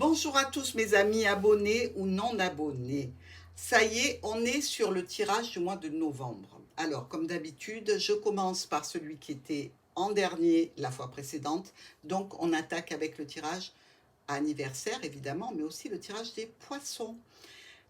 Bonjour à tous mes amis abonnés ou non abonnés. Ça y est, on est sur le tirage du mois de novembre. Alors, comme d'habitude, je commence par celui qui était en dernier la fois précédente. Donc, on attaque avec le tirage anniversaire, évidemment, mais aussi le tirage des poissons.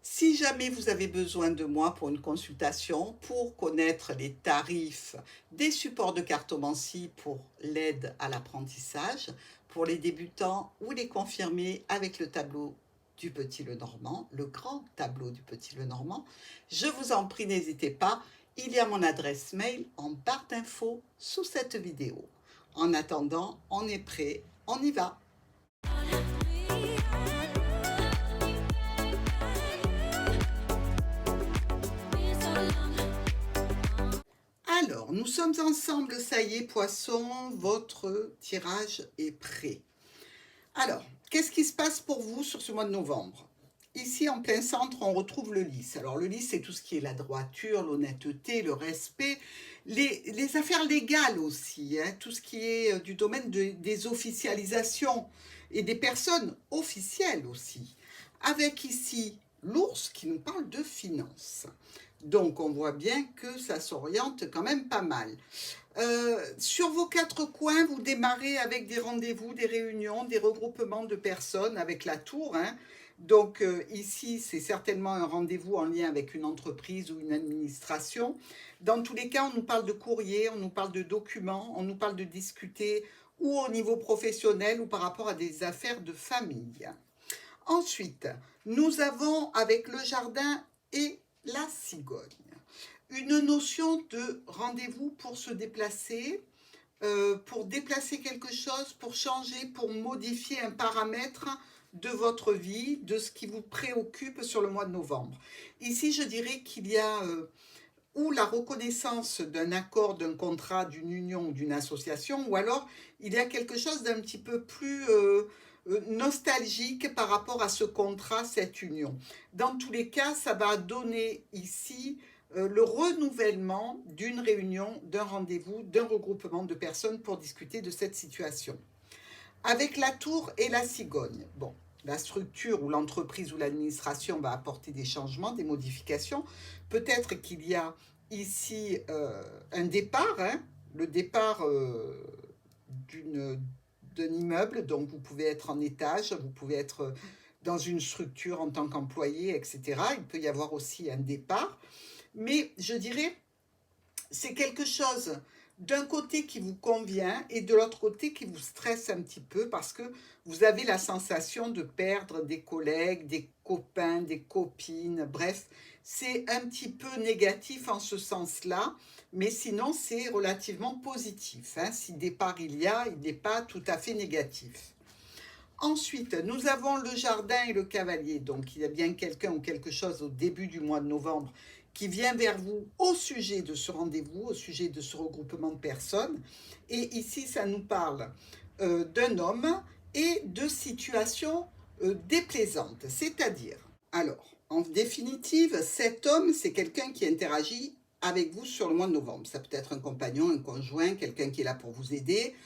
Si jamais vous avez besoin de moi pour une consultation, pour connaître les tarifs des supports de cartomancie pour l'aide à l'apprentissage, pour les débutants ou les confirmés avec le tableau du Petit Lenormand, le grand tableau du Petit Lenormand, je vous en prie, n'hésitez pas, il y a mon adresse mail en barre d'infos sous cette vidéo. En attendant, on est prêt, on y va. Alors, nous sommes ensemble, ça y est, poisson, votre tirage est prêt. Alors, qu'est-ce qui se passe pour vous sur ce mois de novembre? Ici, en plein centre, on retrouve le lys. Alors, le lys, c'est tout ce qui est la droiture, l'honnêteté, le respect, les affaires légales aussi, hein, tout ce qui est du domaine des officialisations et des personnes officielles aussi. Avec ici l'ours qui nous parle de finances. Donc, on voit bien que ça s'oriente quand même pas mal. Sur vos quatre coins, vous démarrez avec des rendez-vous, des réunions, des regroupements de personnes avec la tour. Hein. Donc, ici, c'est certainement un rendez-vous en lien avec une entreprise ou une administration. Dans tous les cas, on nous parle de courrier, on nous parle de documents, on nous parle de discuter ou au niveau professionnel ou par rapport à des affaires de famille. Ensuite, nous avons avec le jardin et la cigogne une notion de rendez-vous pour se déplacer, pour déplacer quelque chose, pour changer, pour modifier un paramètre de votre vie, de ce qui vous préoccupe sur le mois de novembre. Ici, je dirais qu'il y a ou la reconnaissance d'un accord, d'un contrat, d'une union ou d'une association, ou alors il y a quelque chose d'un petit peu plus nostalgique par rapport à ce contrat, cette union. Dans tous les cas, ça va donner ici le renouvellement d'une réunion, d'un rendez-vous, d'un regroupement de personnes pour discuter de cette situation. Avec la tour et la cigogne, bon, la structure ou l'entreprise ou l'administration va apporter des changements, des modifications. Peut-être qu'il y a ici un départ, hein, le départ d'un immeuble, donc vous pouvez être en étage, vous pouvez être dans une structure en tant qu'employé, etc. Il peut y avoir aussi un départ. Mais je dirais, c'est quelque chose d'un côté qui vous convient et de l'autre côté qui vous stresse un petit peu parce que vous avez la sensation de perdre des collègues, des copains, des copines, bref, c'est un petit peu négatif en ce sens-là, mais sinon c'est relativement positif. Hein. Si départ il n'est pas tout à fait négatif. Ensuite, nous avons le jardin et le cavalier. Donc, il y a bien quelqu'un ou quelque chose au début du mois de novembre qui vient vers vous au sujet de ce rendez-vous, au sujet de ce regroupement de personnes. Et ici, ça nous parle d'un homme et de situations déplaisantes. C'est-à-dire, alors, en définitive, cet homme, c'est quelqu'un qui interagit avec vous sur le mois de novembre. Ça peut être un compagnon, un conjoint, quelqu'un qui est là pour vous aider.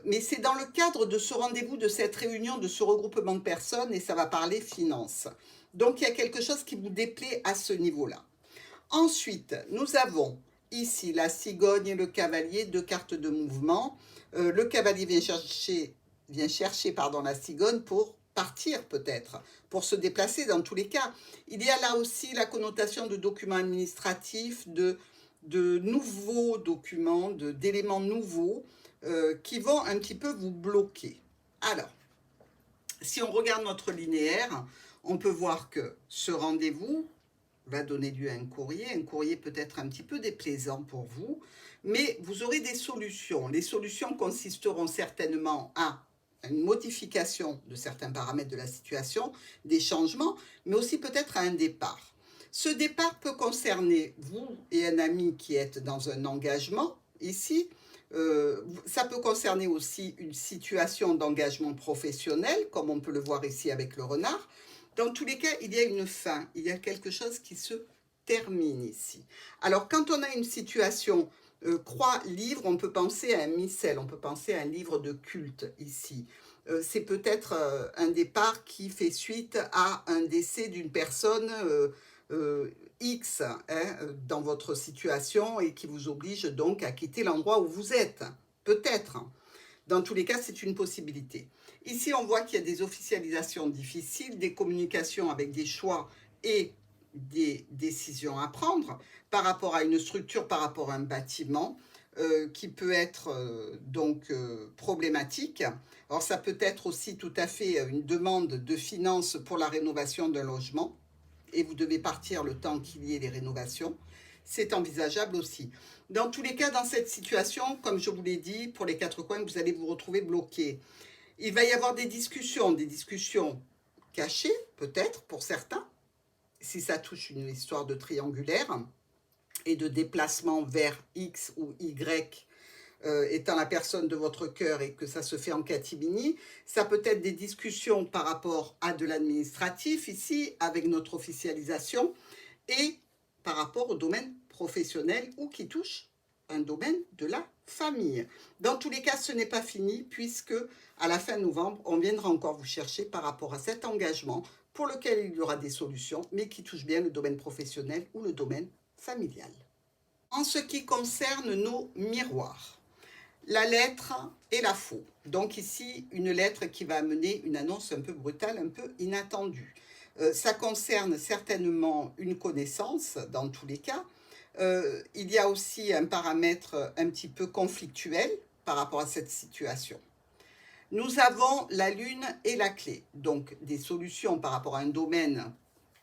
Mais c'est dans le cadre de ce rendez-vous, de cette réunion, de ce regroupement de personnes, et ça va parler finances. Donc, il y a quelque chose qui vous déplaît à ce niveau-là. Ensuite, nous avons ici la cigogne et le cavalier, deux cartes de mouvement. Le cavalier vient chercher la cigogne pour partir peut-être, pour se déplacer dans tous les cas. Il y a là aussi la connotation de documents administratifs, de nouveaux documents, d'éléments nouveaux qui vont un petit peu vous bloquer. Alors, si on regarde notre linéaire, on peut voir que ce rendez-vous va donner lieu à un courrier peut être un petit peu déplaisant pour vous, mais vous aurez des solutions. Les solutions consisteront certainement à une modification de certains paramètres de la situation, des changements, mais aussi peut-être à un départ. Ce départ peut concerner vous et un ami qui êtes dans un engagement ici. Ça peut concerner aussi une situation d'engagement professionnel, comme on peut le voir ici avec le renard. Dans tous les cas, il y a une fin, il y a quelque chose qui se termine ici. Alors, quand on a une situation Croix, livre, on peut penser à un missel, on peut penser à un livre de culte ici. C'est peut-être un départ qui fait suite à un décès d'une personne X hein, dans votre situation et qui vous oblige donc à quitter l'endroit où vous êtes. Peut-être. Dans tous les cas, c'est une possibilité. Ici, on voit qu'il y a des officialisations difficiles, des communications avec des choix et des décisions à prendre par rapport à une structure, par rapport à un bâtiment qui peut être problématique. Alors ça peut être aussi tout à fait une demande de finances pour la rénovation d'un logement et vous devez partir le temps qu'il y ait les rénovations. C'est envisageable aussi. Dans tous les cas, dans cette situation, comme je vous l'ai dit, pour les 4 coins, vous allez vous retrouver bloqué. Il va y avoir des discussions cachées, peut-être, pour certains, si ça touche une histoire de triangulaire et de déplacement vers X ou Y étant la personne de votre cœur et que ça se fait en catimini. Ça peut être des discussions par rapport à de l'administratif ici, avec notre officialisation, et par rapport au domaine professionnel ou qui touche un domaine de la famille. Dans tous les cas, ce n'est pas fini puisque à la fin novembre, on viendra encore vous chercher par rapport à cet engagement pour lequel il y aura des solutions, mais qui touche bien le domaine professionnel ou le domaine familial. En ce qui concerne nos miroirs, la lettre et la faux. Donc ici, une lettre qui va amener une annonce un peu brutale, un peu inattendue. Ça concerne certainement une connaissance, dans tous les cas. Il y a aussi un paramètre un petit peu conflictuel par rapport à cette situation. Nous avons la lune et la clé, donc des solutions par rapport à un domaine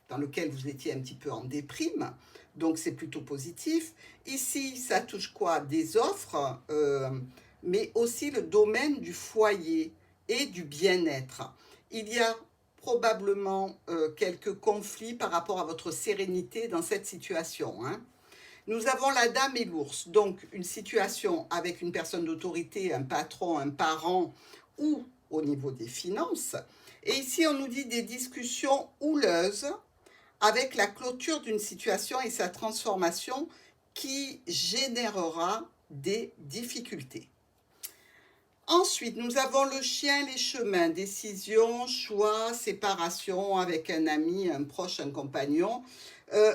dans lequel vous étiez un petit peu en déprime, donc c'est plutôt positif. Ici, ça touche quoi? Des offres, mais aussi le domaine du foyer et du bien-être. Il y a probablement quelques conflits par rapport à votre sérénité dans cette situation. Hein. Nous avons la dame et l'ours, donc une situation avec une personne d'autorité, un patron, un parent ou au niveau des finances. Et ici, on nous dit des discussions houleuses avec la clôture d'une situation et sa transformation qui générera des difficultés. Ensuite, nous avons le chien, les chemins, décision, choix, séparation avec un ami, un proche, un compagnon.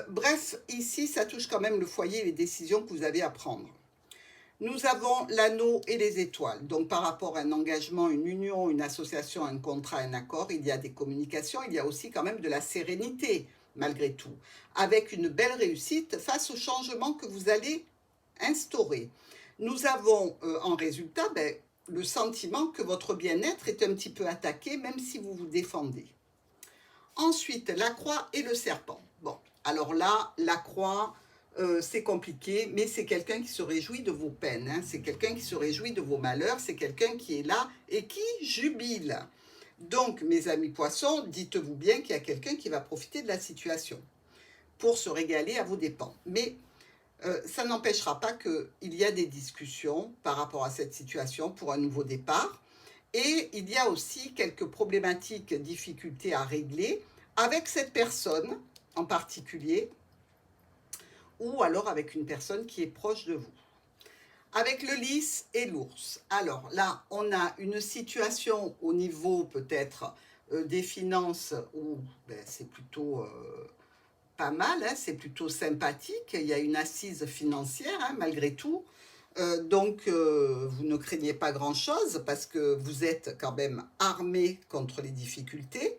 Bref, ici, ça touche quand même le foyer et les décisions que vous avez à prendre. Nous avons l'anneau et les étoiles. Donc, par rapport à un engagement, une union, une association, un contrat, un accord, il y a des communications, il y a aussi quand même de la sérénité, malgré tout, avec une belle réussite face au changement que vous allez instaurer. Nous avons en résultat le sentiment que votre bien-être est un petit peu attaqué, même si vous vous défendez. Ensuite, la croix et le serpent. Bon, alors là, la croix, c'est compliqué, mais c'est quelqu'un qui se réjouit de vos peines, hein. C'est quelqu'un qui se réjouit de vos malheurs, c'est quelqu'un qui est là et qui jubile. Donc, mes amis poissons, dites-vous bien qu'il y a quelqu'un qui va profiter de la situation pour se régaler à vos dépens. Mais ça n'empêchera pas qu'il y a des discussions par rapport à cette situation pour un nouveau départ. Et il y a aussi quelques problématiques, difficultés à régler avec cette personne en particulier, ou alors avec une personne qui est proche de vous. Avec le lys et l'ours. Alors là, on a une situation au niveau peut-être des finances où c'est plutôt pas mal, hein, c'est plutôt sympathique. Il y a une assise financière hein, malgré tout. Donc, vous ne craignez pas grand-chose parce que vous êtes quand même armé contre les difficultés.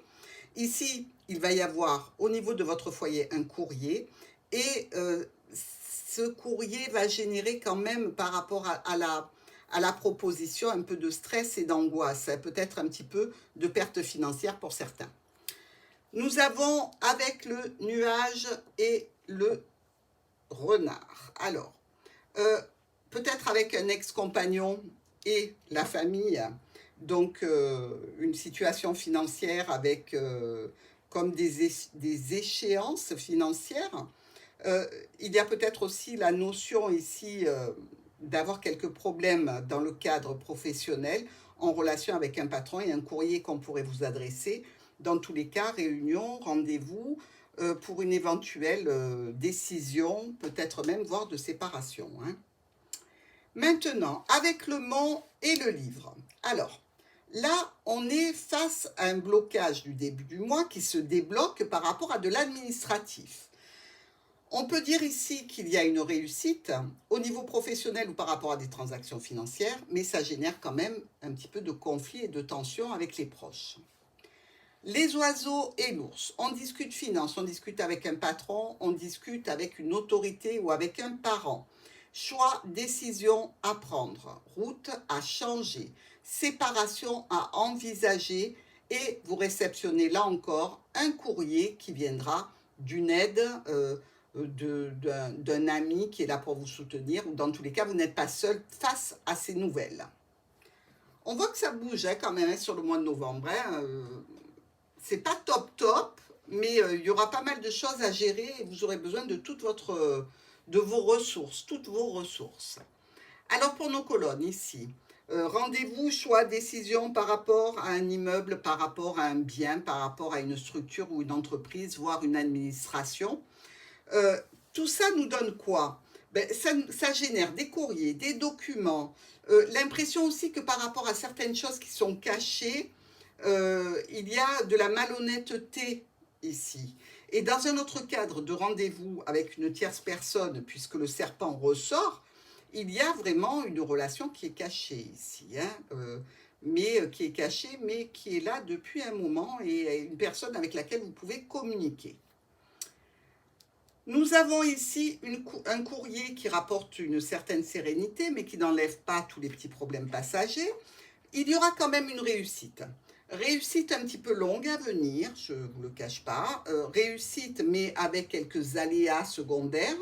Ici, il va y avoir au niveau de votre foyer un courrier et ce courrier va générer quand même par rapport à la proposition un peu de stress et d'angoisse, hein, peut-être un petit peu de perte financière pour certains. Nous avons avec le nuage et le renard. Alors, peut-être avec un ex-compagnon et la famille, donc une situation financière avec comme des échéances financières. Il y a peut-être aussi la notion ici d'avoir quelques problèmes dans le cadre professionnel en relation avec un patron et un courrier qu'on pourrait vous adresser. Dans tous les cas, réunion, rendez-vous pour une éventuelle décision, peut-être même voire de séparation. Hein. Maintenant, avec le mont et le livre. Alors, là, on est face à un blocage du début du mois qui se débloque par rapport à de l'administratif. On peut dire ici qu'il y a une réussite au niveau professionnel ou par rapport à des transactions financières, mais ça génère quand même un petit peu de conflit et de tension avec les proches. Les oiseaux et l'ours, on discute finance, on discute avec un patron, on discute avec une autorité ou avec un parent. Choix, décision à prendre, route à changer, séparation à envisager et vous réceptionnez là encore un courrier qui viendra d'une aide d'un ami qui est là pour vous soutenir ou dans tous les cas, vous n'êtes pas seul face à ces nouvelles. On voit que ça bouge quand même sur le mois de novembre. C'est pas top, mais il y aura pas mal de choses à gérer et vous aurez besoin de de vos ressources, toutes vos ressources. Alors pour nos colonnes ici, rendez-vous, choix, décision par rapport à un immeuble, par rapport à un bien, par rapport à une structure ou une entreprise, voire une administration. Tout ça nous donne quoi? Ben, ça génère des courriers, des documents, l'impression aussi que par rapport à certaines choses qui sont cachées, il y a de la malhonnêteté ici. Et dans un autre cadre de rendez-vous avec une tierce personne, puisque le serpent ressort, il y a vraiment une relation qui est cachée ici, mais qui est cachée, mais qui est là depuis un moment et une personne avec laquelle vous pouvez communiquer. Nous avons ici un courrier qui rapporte une certaine sérénité, mais qui n'enlève pas tous les petits problèmes passagers. Il y aura quand même une réussite. Réussite un petit peu longue à venir, je ne vous le cache pas. Réussite, mais avec quelques aléas secondaires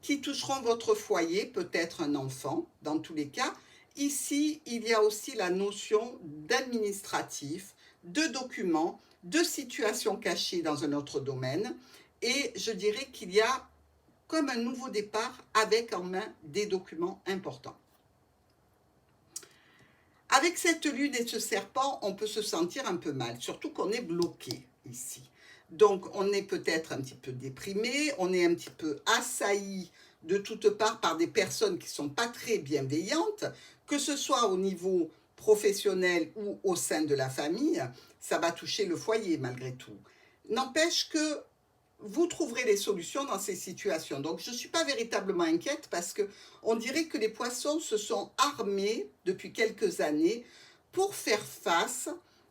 qui toucheront votre foyer, peut-être un enfant, dans tous les cas. Ici, il y a aussi la notion d'administratif, de documents, de situations cachées dans un autre domaine. Et je dirais qu'il y a comme un nouveau départ avec en main des documents importants. Avec cette lune et ce serpent, on peut se sentir un peu mal, surtout qu'on est bloqué ici. Donc, on est peut-être un petit peu déprimé, on est un petit peu assailli de toutes parts par des personnes qui ne sont pas très bienveillantes, que ce soit au niveau professionnel ou au sein de la famille, ça va toucher le foyer malgré tout. N'empêche que vous trouverez les solutions dans ces situations. Donc, je ne suis pas véritablement inquiète parce qu'on dirait que les poissons se sont armés depuis quelques années pour faire face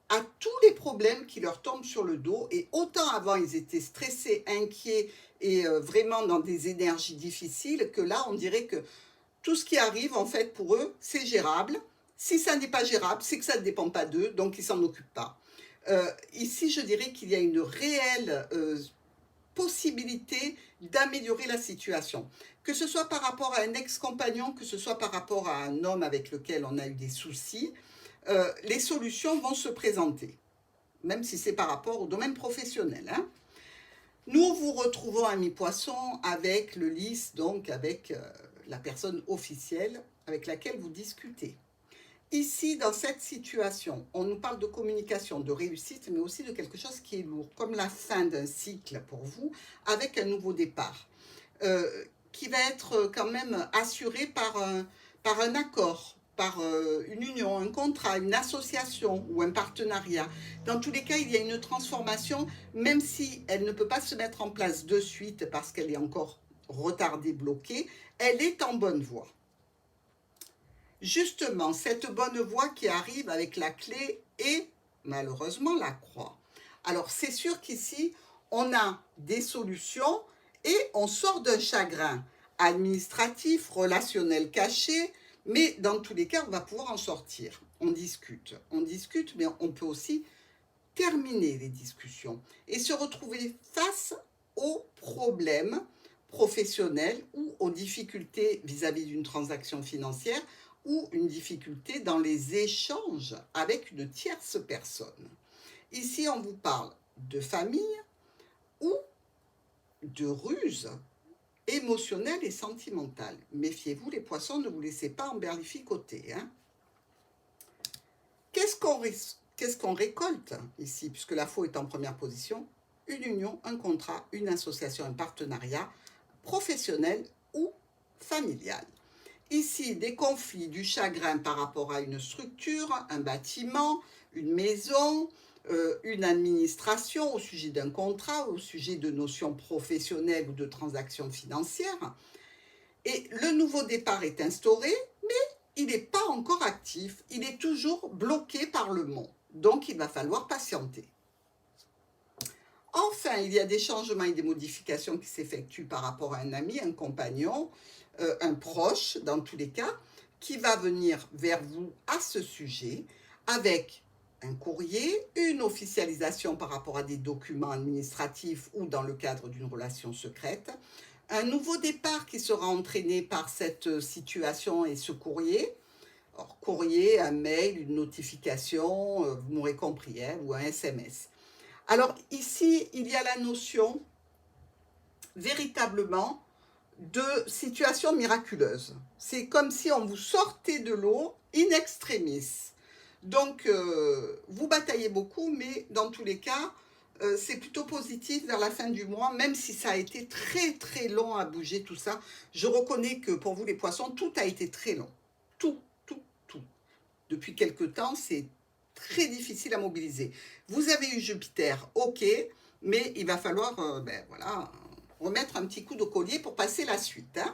à tous les problèmes qui leur tombent sur le dos. Et autant avant, ils étaient stressés, inquiets et vraiment dans des énergies difficiles, que là, on dirait que tout ce qui arrive, en fait, pour eux, c'est gérable. Si ça n'est pas gérable, c'est que ça ne dépend pas d'eux, donc ils ne s'en occupent pas. Ici, je dirais qu'il y a une réelle possibilité d'améliorer la situation. Que ce soit par rapport à un ex-compagnon, que ce soit par rapport à un homme avec lequel on a eu des soucis, les solutions vont se présenter, même si c'est par rapport au domaine professionnel. Nous vous retrouvons, amis poissons, avec le lys, donc avec la personne officielle avec laquelle vous discutez. Ici, dans cette situation, on nous parle de communication, de réussite, mais aussi de quelque chose qui est lourd, comme la fin d'un cycle pour vous, avec un nouveau départ, qui va être quand même assuré par un accord, par une union, un contrat, une association ou un partenariat. Dans tous les cas, il y a une transformation, même si elle ne peut pas se mettre en place de suite parce qu'elle est encore retardée, bloquée, elle est en bonne voie. Justement, cette bonne voie qui arrive avec la clé et malheureusement la croix. Alors c'est sûr qu'ici, on a des solutions et on sort d'un chagrin administratif, relationnel caché, mais dans tous les cas, on va pouvoir en sortir. On discute, mais on peut aussi terminer les discussions et se retrouver face aux problèmes professionnels ou aux difficultés vis-à-vis d'une transaction financière ou une difficulté dans les échanges avec une tierce personne. Ici, on vous parle de famille ou de ruse émotionnelle et sentimentale. Méfiez-vous, les poissons, ne vous laissez pas emberlificoter. Qu'est-ce qu'on récolte ici, puisque la faux est en première position? Une union, un contrat, une association, un partenariat professionnel ou familial. Ici, des conflits, du chagrin par rapport à une structure, un bâtiment, une maison, une administration, au sujet d'un contrat, au sujet de notions professionnelles ou de transactions financières. Et le nouveau départ est instauré, mais il n'est pas encore actif, il est toujours bloqué par le mont. Donc, il va falloir patienter. Enfin, il y a des changements et des modifications qui s'effectuent par rapport à un ami, un compagnon, un proche, dans tous les cas, qui va venir vers vous à ce sujet avec un courrier, une officialisation par rapport à des documents administratifs ou dans le cadre d'une relation secrète, un nouveau départ qui sera entraîné par cette situation et ce courrier. Alors, courrier, un mail, une notification, vous m'aurez compris, hein, ou un SMS. Alors ici, il y a la notion véritablement de situation miraculeuse. C'est comme si on vous sortait de l'eau in extremis. Donc, vous bataillez beaucoup, mais dans tous les cas, c'est plutôt positif vers la fin du mois, même si ça a été très très long à bouger tout ça. Je reconnais que pour vous les poissons, tout a été très long. Tout, tout, tout. Depuis quelque temps, c'est très difficile à mobiliser. Vous avez eu Jupiter, ok, mais il va falloir voilà, remettre un petit coup de collier pour passer la suite. Hein.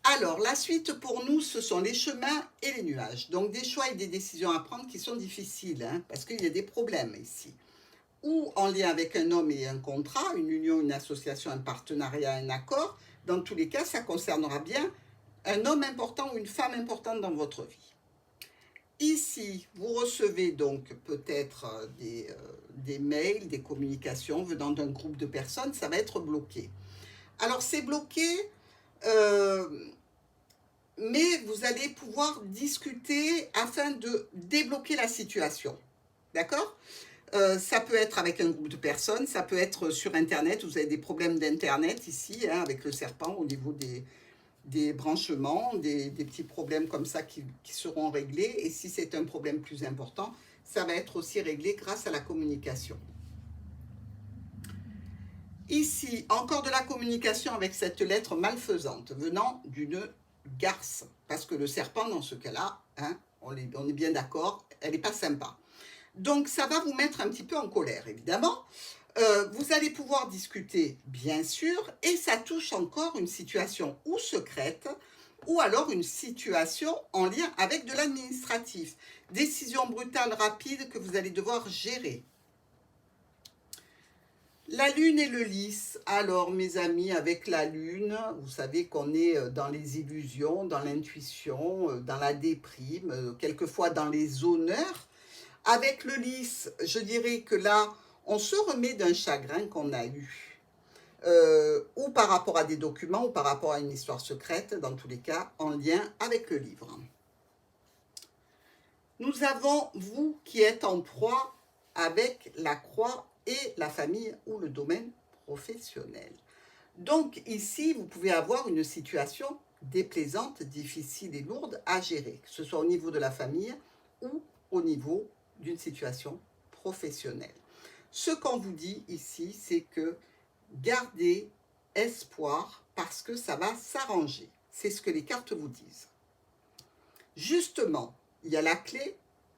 Alors, la suite pour nous, ce sont les chemins et les nuages. Donc, des choix et des décisions à prendre qui sont difficiles, hein, parce qu'il y a des problèmes ici. Ou en lien avec un homme et un contrat, une union, une association, un partenariat, un accord. Dans tous les cas, ça concernera bien un homme important ou une femme importante dans votre vie. Ici, vous recevez donc peut-être des mails, des communications venant d'un groupe de personnes, ça va être bloqué. Alors, c'est bloqué, mais vous allez pouvoir discuter afin de débloquer la situation. D'accord ? Ça peut être avec un groupe de personnes, ça peut être sur Internet, vous avez des problèmes d'Internet ici, hein, avec le serpent au niveau des branchements, des petits problèmes comme ça qui seront réglés. Et si c'est un problème plus important, ça va être aussi réglé grâce à la communication. Ici, encore de la communication avec cette lettre malfaisante venant d'une garce. Parce que le serpent, dans ce cas-là, hein, on est bien d'accord, elle n'est pas sympa. Donc, ça va vous mettre un petit peu en colère, évidemment. Vous allez pouvoir discuter, bien sûr, et ça touche encore une situation ou secrète, ou alors une situation en lien avec de l'administratif. Décision brutale, rapide, que vous allez devoir gérer. La lune et le lys. Alors, mes amis, avec la lune, vous savez qu'on est dans les illusions, dans l'intuition, dans la déprime, quelquefois dans les honneurs. Avec le lys, je dirais que là, on se remet d'un chagrin qu'on a eu, ou par rapport à des documents, ou par rapport à une histoire secrète, dans tous les cas, en lien avec le livre. Nous avons vous qui êtes en proie avec la croix et la famille ou le domaine professionnel. Donc ici, vous pouvez avoir une situation déplaisante, difficile et lourde à gérer, que ce soit au niveau de la famille ou au niveau d'une situation professionnelle. Ce qu'on vous dit ici, c'est que gardez espoir parce que ça va s'arranger. C'est ce que les cartes vous disent. Justement, il y a la clé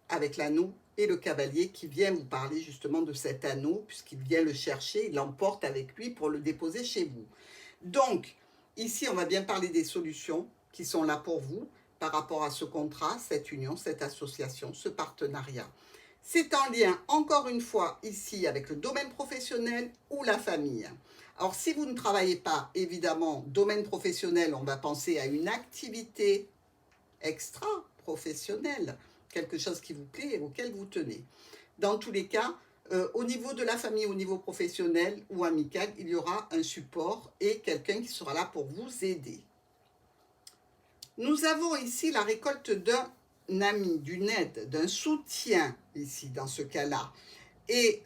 avec l'anneau et le cavalier qui vient vous parler justement de cet anneau, puisqu'il vient le chercher, il l'emporte avec lui pour le déposer chez vous. Donc, ici, on va bien parler des solutions qui sont là pour vous par rapport à ce contrat, cette union, cette association, ce partenariat. C'est en lien, encore une fois, ici, avec le domaine professionnel ou la famille. Alors, si vous ne travaillez pas, évidemment, domaine professionnel, on va penser à une activité extra-professionnelle, quelque chose qui vous plaît et auquel vous tenez. Dans tous les cas, au niveau de la famille, au niveau professionnel ou amical, il y aura un support et quelqu'un qui sera là pour vous aider. Nous avons ici la récolte d'un ami, d'une aide, d'un soutien ici dans ce cas-là. Et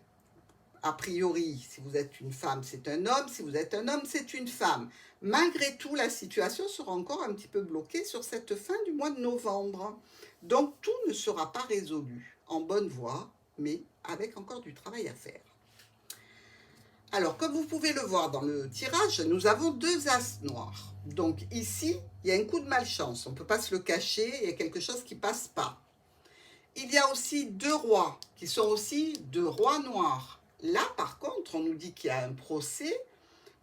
a priori, si vous êtes une femme, c'est un homme. Si vous êtes un homme, c'est une femme. Malgré tout, la situation sera encore un petit peu bloquée sur cette fin du mois de novembre. Donc, tout ne sera pas résolu en bonne voie, mais avec encore du travail à faire. Alors, comme vous pouvez le voir dans le tirage, nous avons 2 as noirs. Donc ici, il y a un coup de malchance. On ne peut pas se le cacher, il y a quelque chose qui ne passe pas. Il y a aussi 2 rois, qui sont aussi 2 rois noirs. Là, par contre, on nous dit qu'il y a un procès,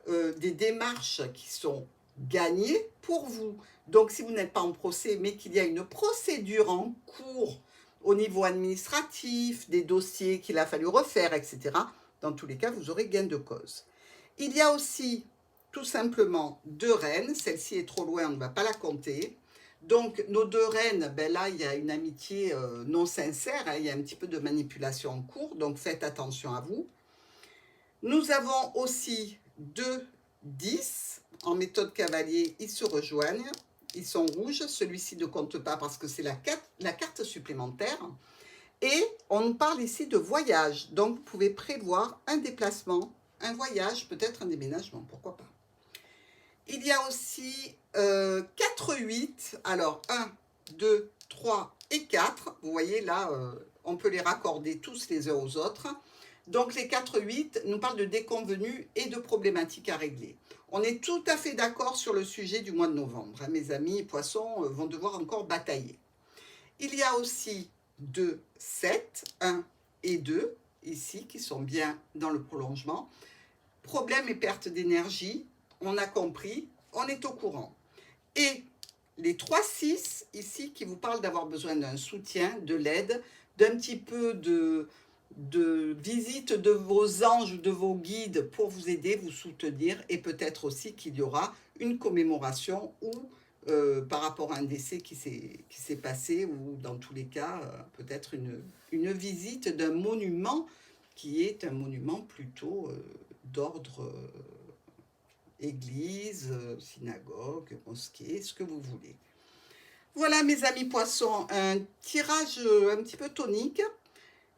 des démarches qui sont gagnées pour vous. Donc, si vous n'êtes pas en procès, mais qu'il y a une procédure en cours au niveau administratif, des dossiers qu'il a fallu refaire, etc., dans tous les cas, vous aurez gain de cause. Il y a aussi, tout simplement, 2 reines. Celle-ci est trop loin, on ne va pas la compter. Donc, nos 2 reines, ben là, il y a une amitié non sincère, hein, il y a un petit peu de manipulation en cours, donc faites attention à vous. Nous avons aussi 2 10 en méthode cavalier, ils se rejoignent, ils sont rouges, celui-ci ne compte pas parce que c'est la carte supplémentaire. Et on nous parle ici de voyage, donc vous pouvez prévoir un déplacement, un voyage, peut-être un déménagement, pourquoi pas. Il y a aussi 4, 8, alors 1, 2, 3 et 4, vous voyez là, on peut les raccorder tous les uns aux autres. Donc les 4, 8 nous parlent de déconvenus et de problématiques à régler. On est tout à fait d'accord sur le sujet du mois de novembre, hein. Mes amis poissons vont devoir encore batailler. Il y a aussi 2, 7, 1 et 2, ici, qui sont bien dans le prolongement. Problème et perte d'énergie, on a compris, on est au courant. Et les 3, 6, ici, qui vous parlent d'avoir besoin d'un soutien, de l'aide, d'un petit peu de visite de vos anges, de vos guides pour vous aider, vous soutenir, et peut-être aussi qu'il y aura une commémoration ou par rapport à un décès qui s'est passé, ou dans tous les cas, peut-être une visite d'un monument qui est un monument plutôt d'ordre église, synagogue, mosquée, ce que vous voulez. Voilà mes amis poissons, un tirage un petit peu tonique.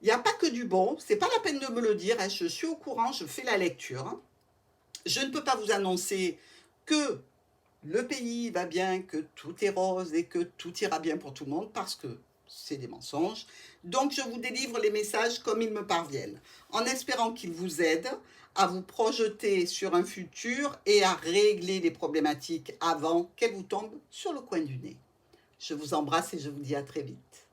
Il n'y a pas que du bon, c'est pas la peine de me le dire, hein, je suis au courant, je fais la lecture. Hein. Je ne peux pas vous annoncer que le pays va bien, que tout est rose et que tout ira bien pour tout le monde, parce que c'est des mensonges. Donc je vous délivre les messages comme ils me parviennent, en espérant qu'ils vous aident à vous projeter sur un futur et à régler les problématiques avant qu'elles vous tombent sur le coin du nez. Je vous embrasse et je vous dis à très vite.